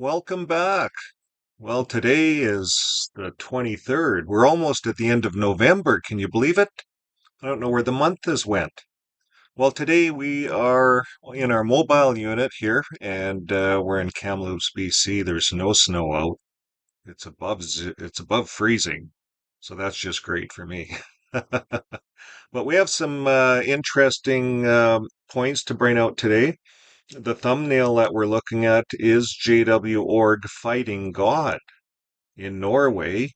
Welcome back. Well, today is the 23rd. We're almost at the end of November. Can you believe it? I don't know where the month has went. Well, today we are in our mobile unit here, and we're in Kamloops, BC. There's no snow out. It's above freezing, so that's just great for me. But we have some interesting points to bring out today. The thumbnail that we're looking at is JW Org fighting God in Norway.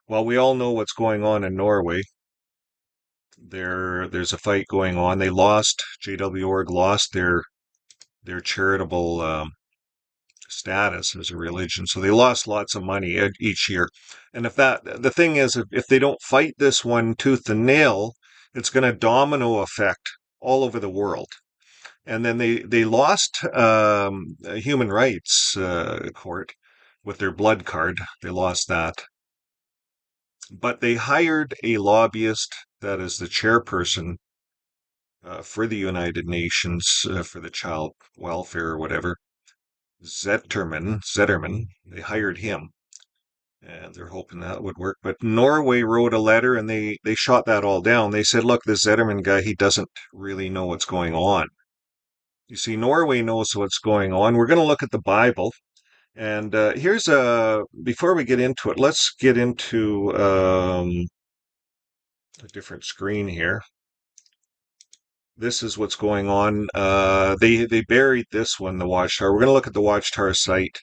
Well, we all know what's going on in Norway. There's a fight going on. They lost, JW Org lost their charitable status as a religion, so they lost lots of money each year. And the thing is, if they don't fight this one tooth and nail, it's going to domino effect all over the world. And then they lost a human rights court with their blood card. They lost that. But they hired a lobbyist that is the chairperson for the United Nations for the child welfare or whatever. Zetterman. They hired him, and they're hoping that would work. But Norway wrote a letter, and they shot that all down. They said, "Look, this Zetterman guy, he doesn't really know what's going on." You see, Norway knows what's going on. We're going to look at the Bible. And before we get into it, let's get into a different screen here. This is what's going on. They buried this one, the Watchtower. We're going to look at the Watchtower site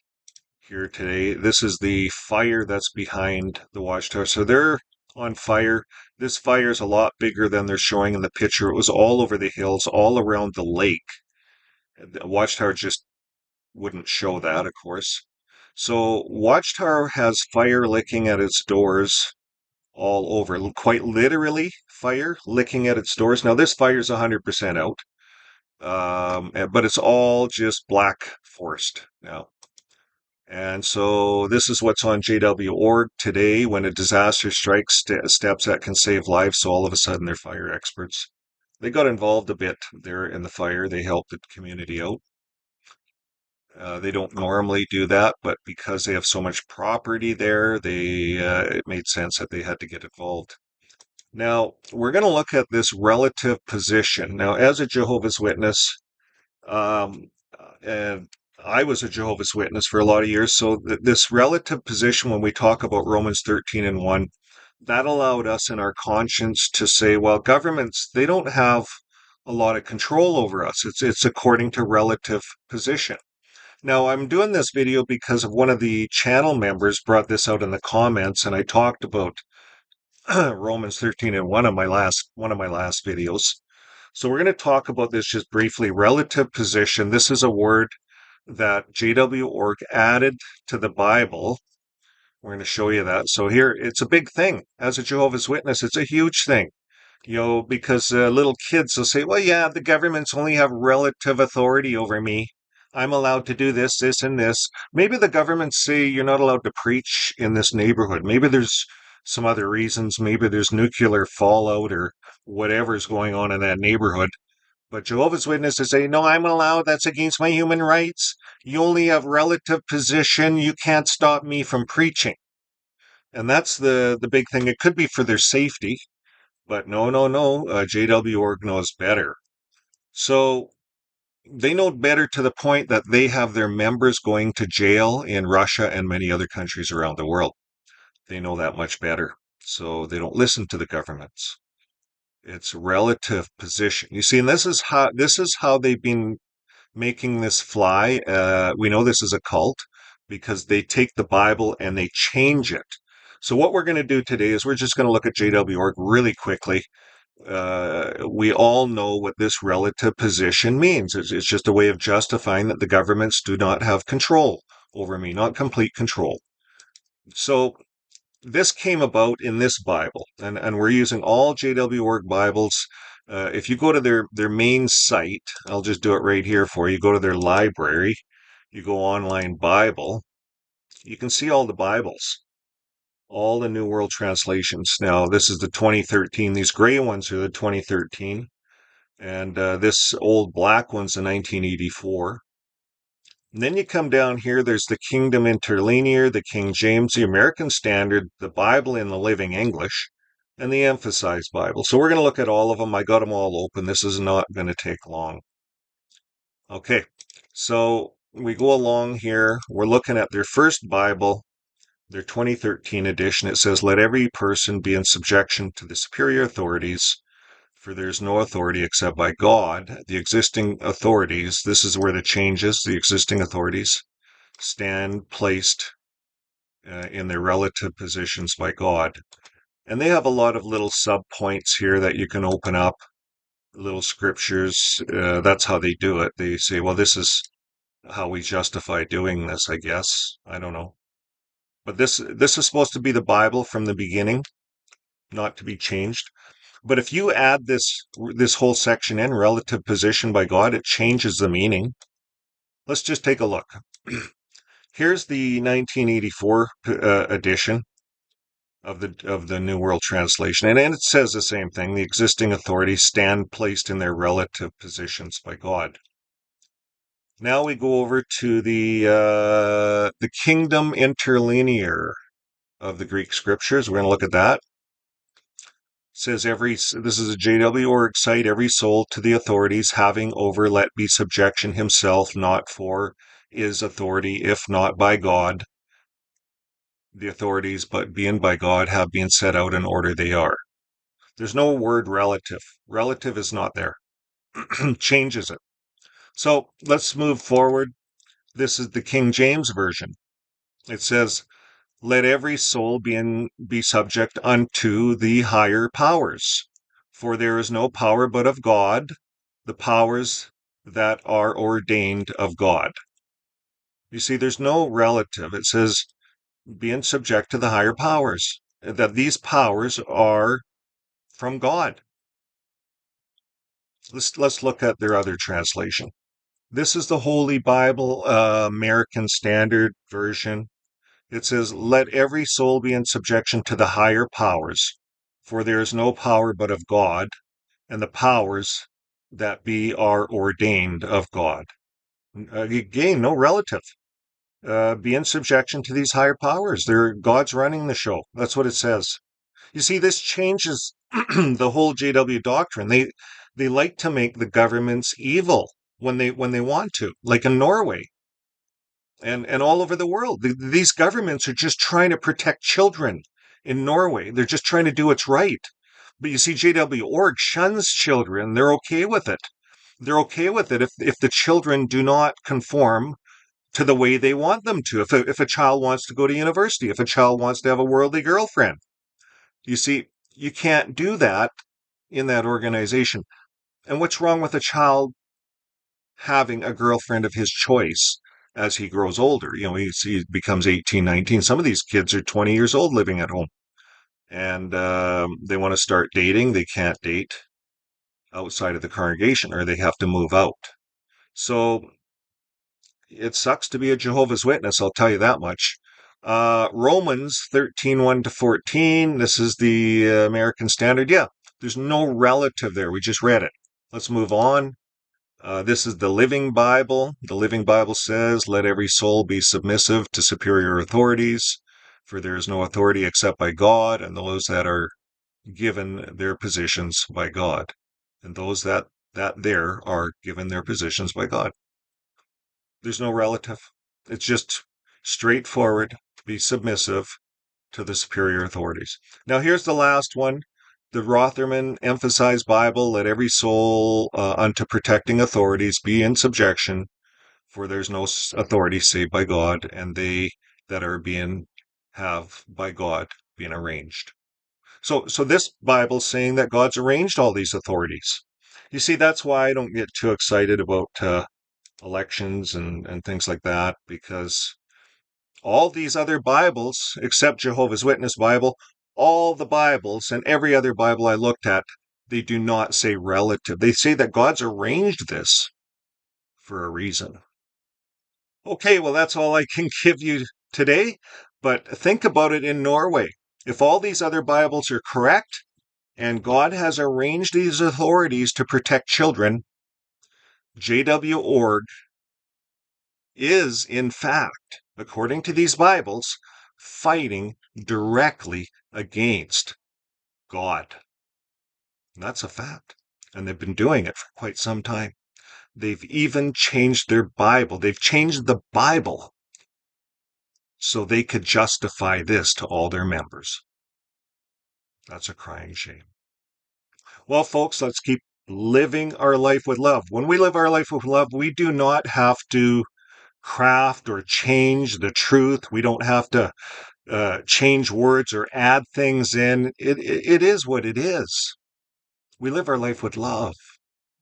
here today. This is the fire that's behind the Watchtower. So they're on fire. This fire is a lot bigger than they're showing in the picture. It was all over the hills, all around the lake. The Watchtower just wouldn't show that, of course. So Watchtower has fire licking at its doors all over, quite literally fire licking at its doors. Now this fire is 100% out, but it's all just black forest now. And so this is what's on JW Org today. When a disaster strikes, steps that can save lives. So all of a sudden they're fire experts. They got involved a bit there in the fire. They helped the community out. They don't normally do that, but because they have so much property there, it made sense that they had to get involved. Now, we're going to look at this relative position. Now, as a Jehovah's Witness, and I was a Jehovah's Witness for a lot of years, so this relative position, when we talk about Romans 13 and 1, that allowed us in our conscience to say, well, governments, they don't have a lot of control over us. It's according to relative position. Now, I'm doing this video because of one of the channel members brought this out in the comments, and I talked about Romans 13 in one of my last videos. So we're going to talk about this just briefly. Relative position. This is a word that JW Org added to the Bible. We're going to show you that. So here, it's a big thing. As a Jehovah's Witness, it's a huge thing. Because little kids will say, well, yeah, the governments only have relative authority over me. I'm allowed to do this, this, and this. Maybe the governments say you're not allowed to preach in this neighborhood. Maybe there's some other reasons. Maybe there's nuclear fallout or whatever's going on in that neighborhood. But Jehovah's Witnesses say, no, I'm allowed. That's against my human rights. You only have relative position. You can't stop me from preaching. And that's the big thing. It could be for their safety. But no. JW Org knows better. So they know better to the point that they have their members going to jail in Russia and many other countries around the world. They know that much better. So they don't listen to the governments. It's relative position. You see, and this is how they've been making this fly. We know this is a cult because they take the Bible and they change it. So what we're going to do today is we're just going to look at JW Org really quickly. We all know what this relative position means. It's just a way of justifying that the governments do not have control over me, not complete control. So this came about in this Bible, and we're using all JW Org Bibles. If you go to their main site, I'll just do it right here for you. Go to their library, you go online Bible, you can see all the Bibles, all the New World Translations. Now, this is the 2013. These gray ones are the 2013, and this old black one's the 1984. And then you come down here, there's the Kingdom Interlinear, the King James, the American Standard, the Bible in the Living English, and the Emphasized Bible. So we're going to look at all of them. I got them all open. This is not going to take long. Okay, so we go along here. We're looking at their first Bible, their 2013 edition. It says, "Let every person be in subjection to the superior authorities, for there is no authority except by God. The existing authorities," this is where the changes, the existing authorities stand placed in their relative positions by God. And they have a lot of little sub points here that you can open up, little scriptures. That's how they do it. They say, well, this is how we justify doing this, I guess. I don't know. But this is supposed to be the Bible from the beginning, not to be changed. But if you add this whole section in, relative position by God, it changes the meaning. Let's just take a look. Here's the 1984 edition of the New World Translation, and it says the same thing. The existing authorities stand placed in their relative positions by God. Now we go over to the Kingdom Interlinear of the Greek Scriptures. We're going to look at that. It says this is a JW.org site, every soul to the authorities having over let be subjection himself, not for is authority, if not by God. The authorities, but being by God, have been set out in order they are. There's no word relative. Relative is not there. Changes it. So let's move forward. This is the King James Version. It says, "Let every soul be subject unto the higher powers. For there is no power but of God, the powers that are ordained of God." You see, there's no relative. It says, being subject to the higher powers, that these powers are from God. Let's look at their other translation. This is the Holy Bible, American Standard Version. It says, "Let every soul be in subjection to the higher powers, for there is no power but of God, and the powers that be are ordained of God." Again, no relative. Be in subjection to these higher powers. God's running the show. That's what it says. You see, this changes the whole JW doctrine. They like to make the governments evil when they want to, like in Norway and all over the world. These governments are just trying to protect children in Norway. They're just trying to do what's right. But you see, JW.org shuns children. They're okay with it. They're okay with it if the children do not conform to the way they want them to. If a child wants to go to university, if a child wants to have a worldly girlfriend, you see, you can't do that in that organization. And what's wrong with a child having a girlfriend of his choice as he grows older? You know, he becomes 18, 19. Some of these kids are 20 years old living at home and they want to start dating. They can't date outside of the congregation or they have to move out. So it sucks to be a Jehovah's Witness, I'll tell you that much. Romans 13, 1 to 14. This is the American Standard. Yeah, there's no relative there. We just read it. Let's move on. This is the Living Bible. The Living Bible says, "Let every soul be submissive to superior authorities, for there is no authority except by God, and those that are given their positions by God." And those that there are given their positions by God. There's no relative. It's just straightforward. Be submissive to the superior authorities. Now, here's the last one. The Rotherman Emphasized Bible, "Let every soul unto protecting authorities be in subjection, for there's no authority save by God, and they that are being have by God being arranged." So this Bible's saying that God's arranged all these authorities. You see, that's why I don't get too excited about elections and things like that, because all these other Bibles, except Jehovah's Witness Bible, all the Bibles and every other Bible I looked at, they do not say relative. They say that God's arranged this for a reason. Okay, well, that's all I can give you today, but think about it in Norway. If all these other Bibles are correct, and God has arranged these authorities to protect children, JW.org is, in fact, according to these Bibles, fighting directly against God. And that's a fact. And they've been doing it for quite some time. They've even changed their Bible. They've changed the Bible so they could justify this to all their members. That's a crying shame. Well, folks, let's keep living our life with love. When we live our life with love, we do not have to craft or change the truth. We don't have to change words or add things in. It is what it is. We live our life with love.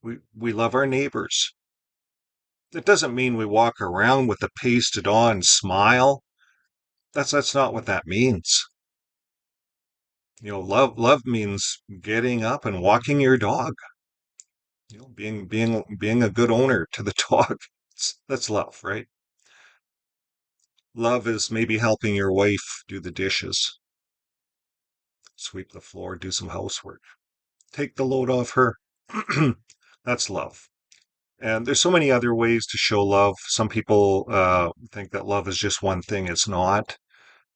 We love our neighbors. It doesn't mean we walk around with a pasted on smile. That's not what that means. Love means getting up and walking your dog. Being a good owner to the dog. That's love, right? Love is maybe helping your wife do the dishes, sweep the floor, do some housework, take the load off her. That's love. And there's so many other ways to show love. Some people think that love is just one thing. It's not.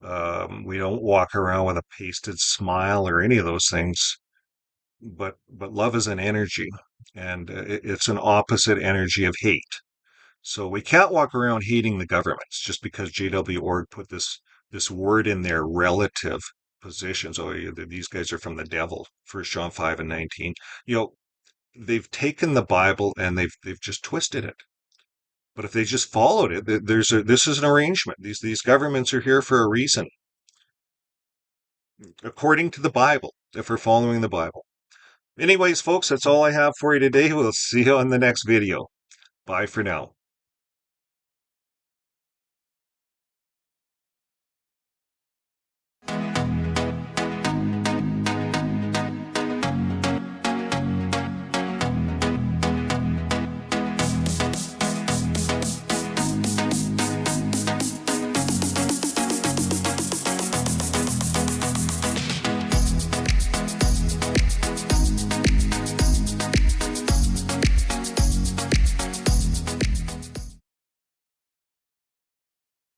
We don't walk around with a pasted smile or any of those things. But love is an energy, and it's an opposite energy of hate. So we can't walk around hating the governments just because J.W. Org put this word in their relative positions. Oh, these guys are from the devil. 1 John 5:19. They've taken the Bible and they've just twisted it. But if they just followed it, this is an arrangement. These governments are here for a reason, according to the Bible, if we're following the Bible. Anyways, folks, that's all I have for you today. We'll see you on the next video. Bye for now.